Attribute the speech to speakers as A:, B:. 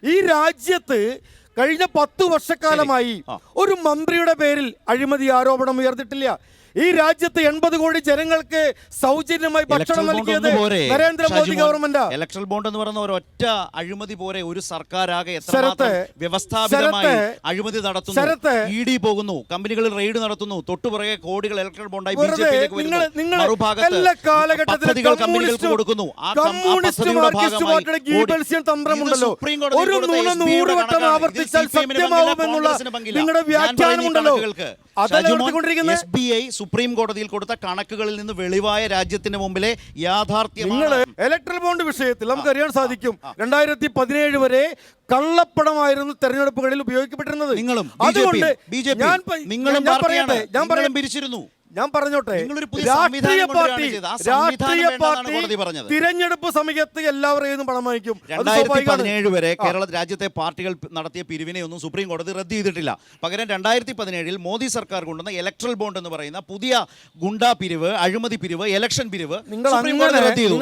A: ഈ രാജ്യത്ത് കഴിഞ്ഞ 10 വർഷക്കാലമായി ഒരു മന്ത്രിയുടെ പേരിൽ അഴിമതി ആരോപണം ഉയർന്നിട്ടില്ല. ഈ രാജ്യത്ത് 80 കോടി ജനങ്ങൾക്ക് സൗജന്യമായി ഭക്ഷണം നൽകിയത് നരേന്ദ്രമോദി ഗവൺമെന്റ്.
B: ഇലക്ട്രൽ ബോണ്ട് എന്ന് പറയുന്ന ഒരൊറ്റ അഴിമതി പോരെ ഒരു സർക്കാരാകെ വ്യവസ്ഥാപിതമായി അഴിമതി നടത്തുന്നു. ഇഡി പോകുന്നു, കമ്പനികളിൽ റെയ്ഡ് നടത്തുന്നു, തൊട്ടുപുറകെ കോടികൾ ഇലക്ട്രൽ ബോണ്ടായി കമ്പനികൾക്ക് കൊടുക്കുന്നു.
A: നിങ്ങളുടെ വ്യാഖ്യാനമുണ്ടല്ലോ.
B: സുപ്രീം കോടതിയിൽ കൊടുത്ത കണക്കുകളിൽ നിന്ന് വെളിവായ രാജ്യത്തിന് മുമ്പിലെ യാഥാർത്ഥ്യം.
A: ഇലക്ട്രൽ ബോണ്ട് വിഷയത്തിൽ നമുക്കറിയാൻ സാധിക്കും 2017 വരെ കള്ളപ്പണമായിരുന്നു തെരഞ്ഞെടുപ്പുകളിൽ ഉപയോഗിക്കപ്പെട്ടിരുന്നത്. ഞാൻ പറഞ്ഞോട്ടെ, രാഷ്ട്രീയ പാർട്ടി തിരഞ്ഞെടുപ്പ് സമയത്ത് എല്ലാവരെയും പണം വാങ്ങിക്കും.
B: 2017 വരെ കേരള രാജ്യത്തെ പാർട്ടികൾ നടത്തിയ പിരിവിനെ ഒന്നും സുപ്രീം കോടതി റദ്ദ് ചെയ്തിട്ടില്ല. പകരം 2017 മോദി സർക്കാർ കൊണ്ടുവന്ന ഇലക്ട്രൽ ബോണ്ട് എന്ന് പറയുന്ന പുതിയ ഗുണ്ടാ പിരിവ്, അഴിമതി പിരിവ്, ഇലക്ഷൻ പിരിവ് സുപ്രീം കോടതി റദ്ദ് ചെയ്തു.